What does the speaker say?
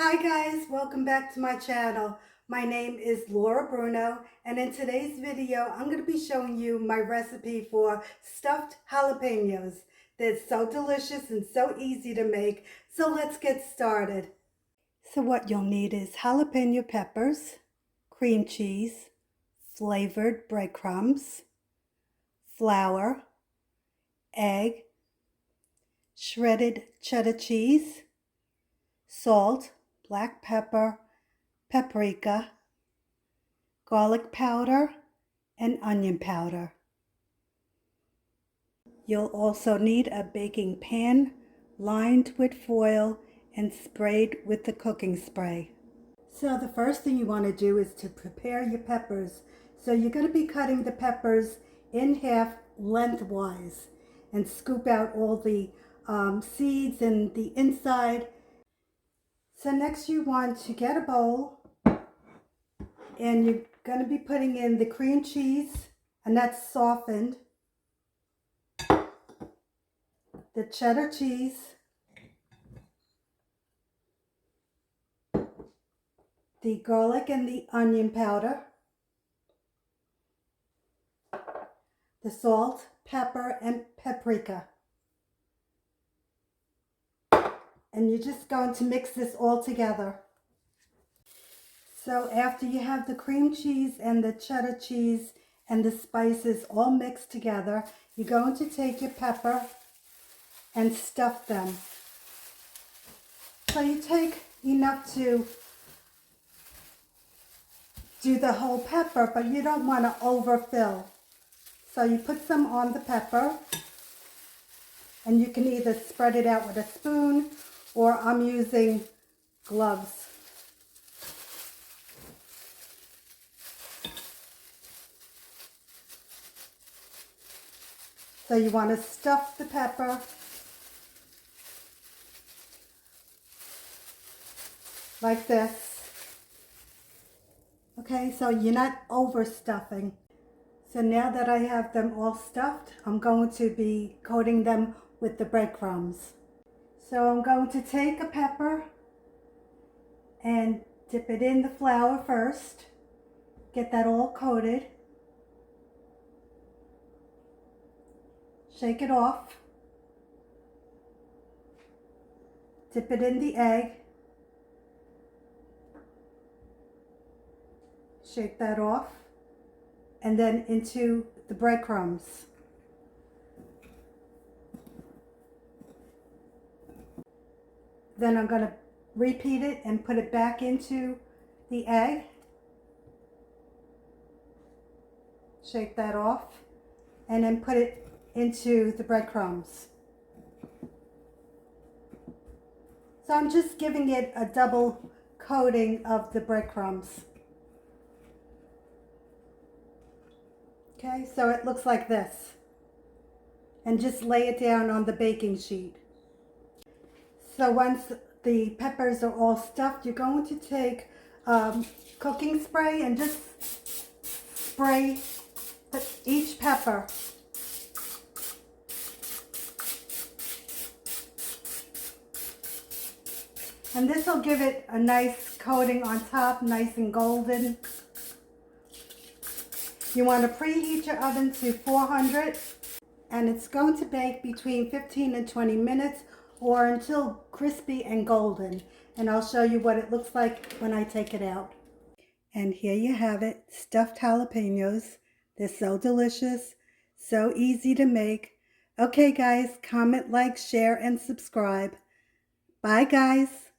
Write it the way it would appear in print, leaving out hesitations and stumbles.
Hi guys, welcome back to my channel. My name is Laura Bruno, and in today's video I'm going to be showing you my recipe for stuffed jalapenos. They're so delicious and so easy to make, so let's get started. So what you'll need is jalapeno peppers, cream cheese, flavored breadcrumbs, flour, egg, shredded cheddar cheese, salt, black pepper, paprika, garlic powder, and onion powder. You'll also need a baking pan lined with foil and sprayed with the cooking spray. So the first thing you want to do is to prepare your peppers. So you're going to be cutting the peppers in half lengthwise and scoop out all the seeds and the inside. So next you want to get a bowl, and you're going to be putting in the cream cheese, and that's softened, the cheddar cheese, the garlic and the onion powder, the salt, pepper, and paprika. And you're just going to mix this all together. So after you have the cream cheese and the cheddar cheese and the spices all mixed together, you're going to take your pepper and stuff them. So you take enough to do the whole pepper, but you don't want to overfill. So you put some on the pepper, and you can either spread it out with a spoon, or I'm using gloves. So you want to stuff the pepper like this. Okay, so you're not overstuffing. So now that I have them all stuffed, I'm going to be coating them with the breadcrumbs. So I'm going to take a pepper and dip it in the flour first. Get that all coated. Shake it off. Dip it in the egg. Shake that off. And then into the breadcrumbs. Then I'm going to repeat it and put it back into the egg. Shake that off. And then put it into the breadcrumbs. So I'm just giving it a double coating of the breadcrumbs. Okay, so it looks like this. And just lay it down on the baking sheet. So once the peppers are all stuffed, you're going to take cooking spray and just spray each pepper. And this will give it a nice coating on top, nice and golden. You want to preheat your oven to 400, and it's going to bake between 15 and 20 minutes or until crispy and golden. And I'll show you what it looks like when I take it out. And here you have it, stuffed jalapenos. They're so delicious, so easy to make. Okay guys, comment, like, share, and subscribe. Bye guys.